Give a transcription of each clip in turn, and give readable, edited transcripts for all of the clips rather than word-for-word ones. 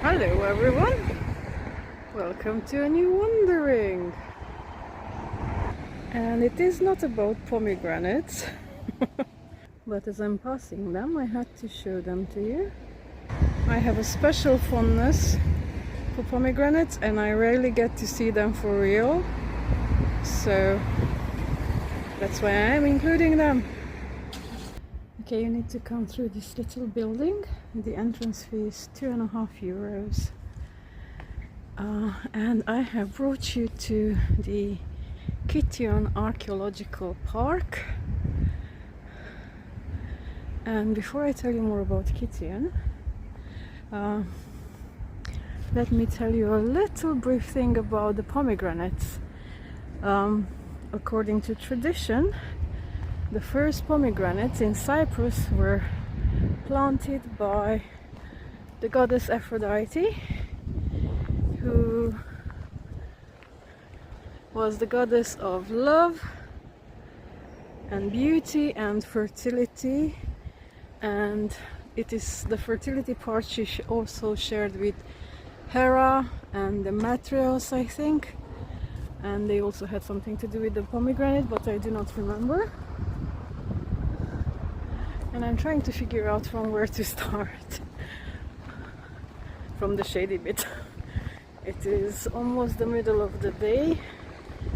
Hello everyone, welcome to a new wandering. And it is not about pomegranates, but as I'm passing them I had to show them to you. I have a special fondness for pomegranates and I rarely get to see them for real, so that's why I am including them. Okay, you need to come through this little building. The entrance fee is €2.50. And I have brought you to the Kition Archaeological Park. And before I tell you more about Kition, let me tell you a little brief thing about the pomegranates. According to tradition, the first pomegranates in Cyprus were planted by the goddess Aphrodite, who was the goddess of love and beauty and fertility, and it is the fertility part she also shared with Hera and Demetrius, I think, and they also had something to do with the pomegranate, but I do not remember. And I'm trying to figure out from where to start. From the shady bit. It is almost the middle of the day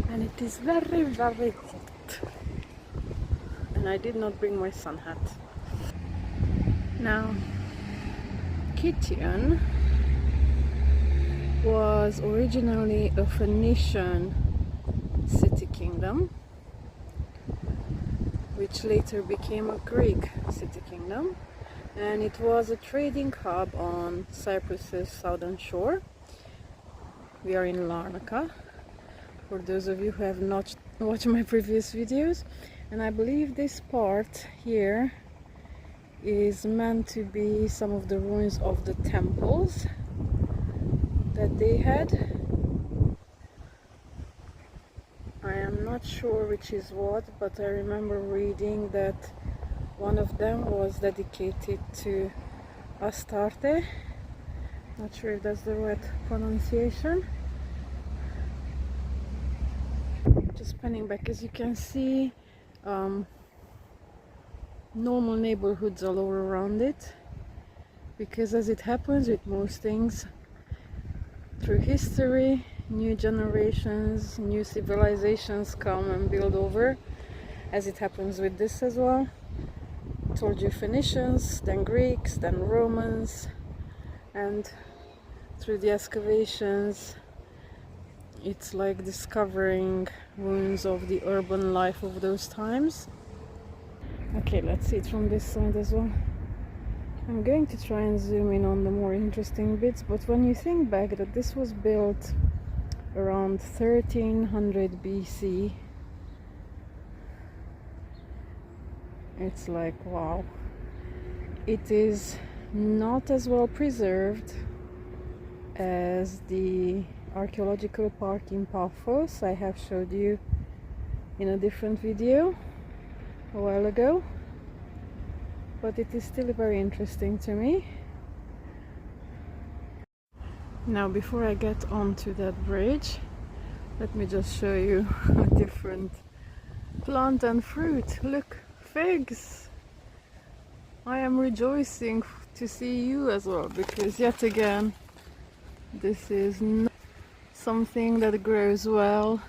and it is very, very hot. And I did not bring my sun hat. Now, Kition was originally a Phoenician city kingdom, which later became a Greek city kingdom, and it was a trading hub on Cyprus's southern shore. We are in Larnaca, for those of you who have not watched my previous videos, and I believe this part here is meant to be some of the ruins of the temples that they had. I am not sure which is what, but I remember reading that one of them was dedicated to Astarte. Not sure if that's the right pronunciation. Just panning back, as you can see, normal neighborhoods all over around it, because as it happens with most things through history, new generations, new civilizations come and build over, as it happens with this as well. I told you Phoenicians, then Greeks, then Romans, and through the excavations it's like discovering ruins of the urban life of those times. Okay, let's see it from this side as well. I'm going to try and zoom in on the more interesting bits, but when you think back that this was built around 1300 BC, it's like, wow. It is not as well preserved as the archaeological park in Paphos I have showed you in a different video a while ago, but it is still very interesting to me. Now, before I get onto that bridge, let me just show you a different plant and fruit. Look, figs! I am rejoicing to see you as well, because yet again this is not something that grows well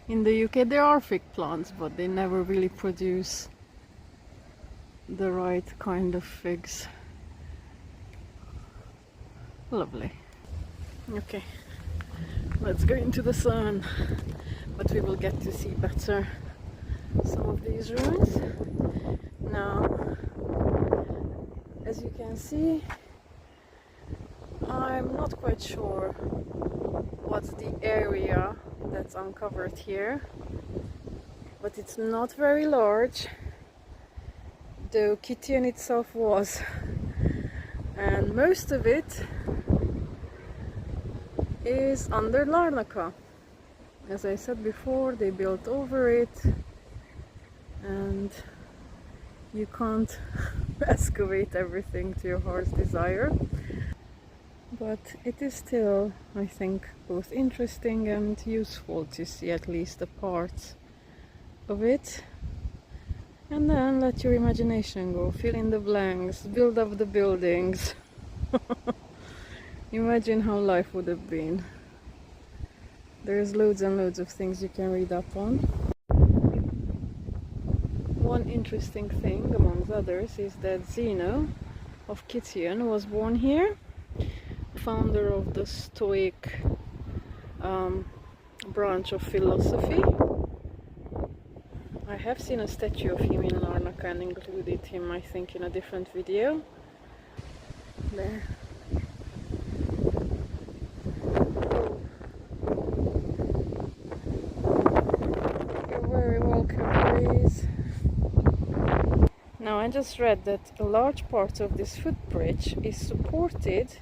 in the UK. There are fig plants, but they never really produce the right kind of figs. Lovely. Okay, let's go into the sun, but we will get to see better some of these ruins. Now, as you can see, I'm not quite sure what's the area that's uncovered here, but it's not very large, though Kition itself was, and most of it is under Larnaca. As I said before, they built over it and you can't excavate everything to your heart's desire. but it is still, I think, both interesting and useful to see at least a part of it. And then let your imagination go, fill in the blanks, build up the buildings. Imagine how life would have been. There's loads and loads of things you can read up on. One interesting thing, amongst others, is that Zeno of Kition was born here, founder of the Stoic branch of philosophy. I have seen a statue of him in Larnaca and included him, I think, in a different video. There. You're very welcome, please. Now, I just read that a large part of this footbridge is supported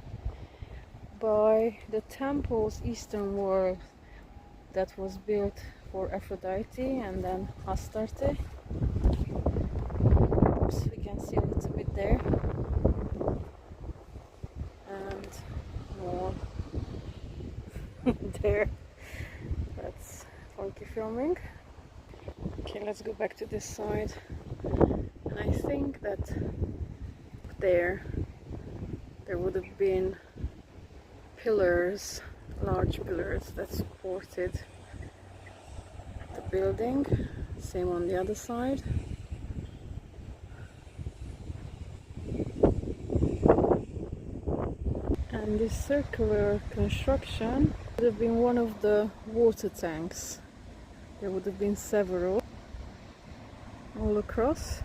by the temple's eastern wall that was built for Aphrodite and then Astarte. Oops, we can see a little bit there. And more there. That's funky filming. Okay, let's go back to this side. And I think that there would have been pillars, large pillars that supported the building. Same on the other side. And this circular construction would have been one of the water tanks. There would have been several all across.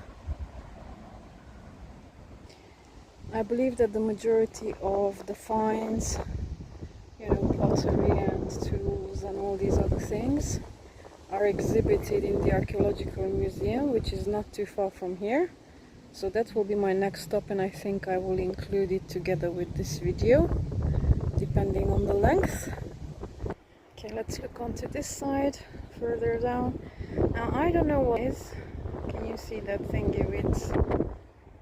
I believe that the majority of the finds, pottery and tools and all these other things, are exhibited in the Archaeological Museum, which is not too far from here. So that will be my next stop, and I think I will include it together with this video, depending on the length. Okay, let's look onto this side, further down. Now, I don't know what it is. Can you see that thingy with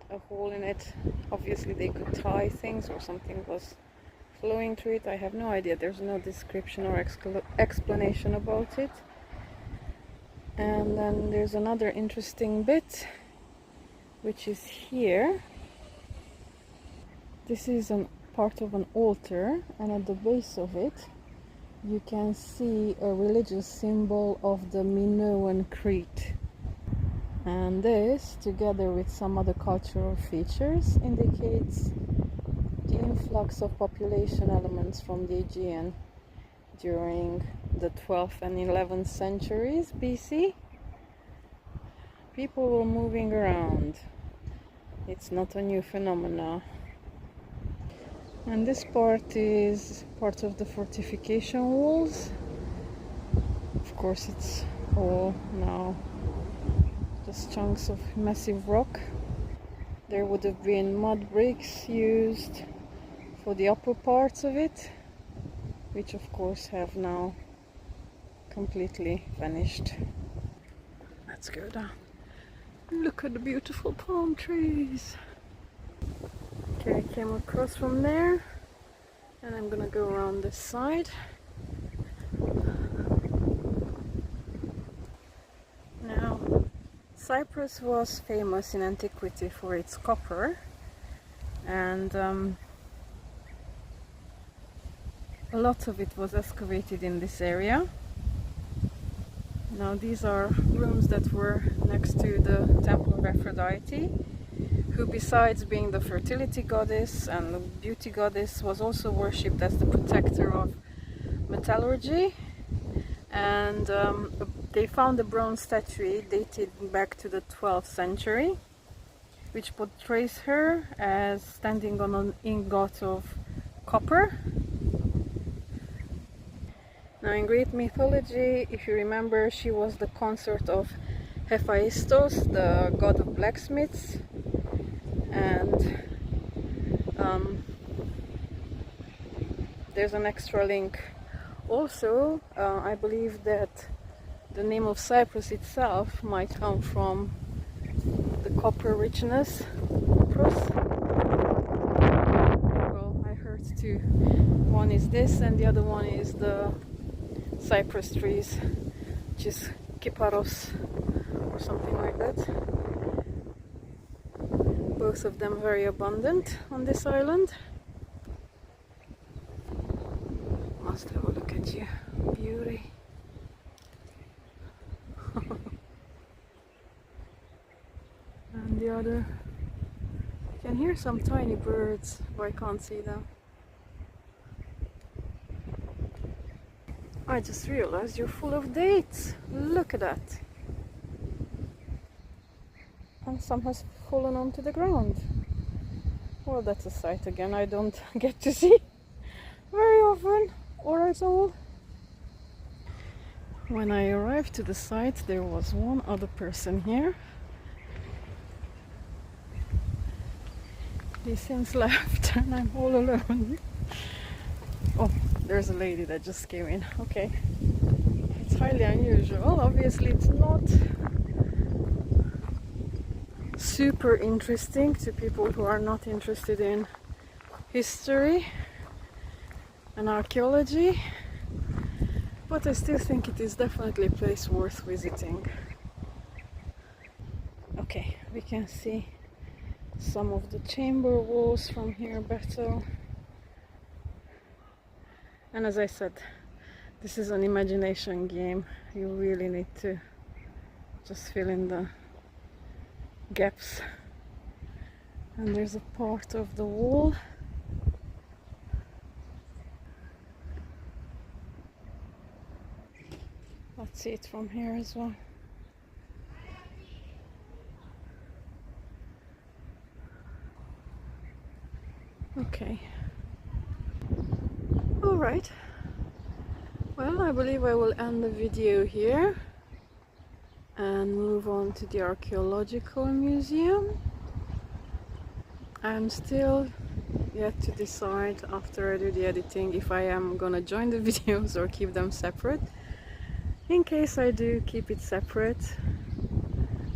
a hole in it? Obviously they could tie things or something was flowing through it. I have no idea. There's no description or explanation about it. And then there's another interesting bit, which is here. This is part of an altar, and at the base of it you can see a religious symbol of the Minoan Crete. And this, together with some other cultural features, indicates the influx of population elements from the Aegean during the 12th and 11th centuries BC. People were moving around. It's not a new phenomenon. And this part is part of the fortification walls. Of course, it's all now just chunks of massive rock. There would have been mud bricks used for the upper parts of it, which of course have now completely vanished. Let's go down. Look at the beautiful palm trees. Okay, I came across from there, and I'm gonna go around this side. Now, Cyprus was famous in antiquity for its copper, and a lot of it was excavated in this area. Now, these are rooms that were next to the temple of Aphrodite, who, besides being the fertility goddess and the beauty goddess, was also worshipped as the protector of metallurgy. And they found a bronze statue dated back to the 12th century, which portrays her as standing on an ingot of copper. Now, in Greek mythology, if you remember, she was the consort of Hephaestus, the god of blacksmiths. And there's an extra link. Also, I believe that the name of Cyprus itself might come from the copper richness. Well, I heard to two. One is this and the other one is the cypress trees, which is Kyparos or something like that. Both of them very abundant on this island. Must have a look at you, beauty. And the other, you can hear some tiny birds, but I can't see them. I just realized you're full of dates. Look at that. And some has fallen onto the ground. Well, that's a sight again I don't get to see very often or at all. When I arrived to the site, there was one other person here. He since left and I'm all alone. Oh, there's a lady that just came in. Okay. It's highly unusual. Obviously it's not super interesting to people who are not interested in history and archaeology, but I still think it is definitely a place worth visiting. Okay, we can see some of the chamber walls from here better. And as I said, this is an imagination game. You really need to just fill in the gaps. And there's a part of the wall. Let's see it from here as well. Okay. Alright. Well, I believe I will end the video here and move on to the Archaeological Museum. I'm still yet to decide after I do the editing if I am gonna join the videos or keep them separate. In case I do keep it separate,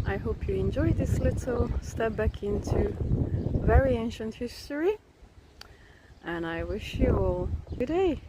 I hope you enjoyed this little step back into very ancient history, and I wish you all a good day.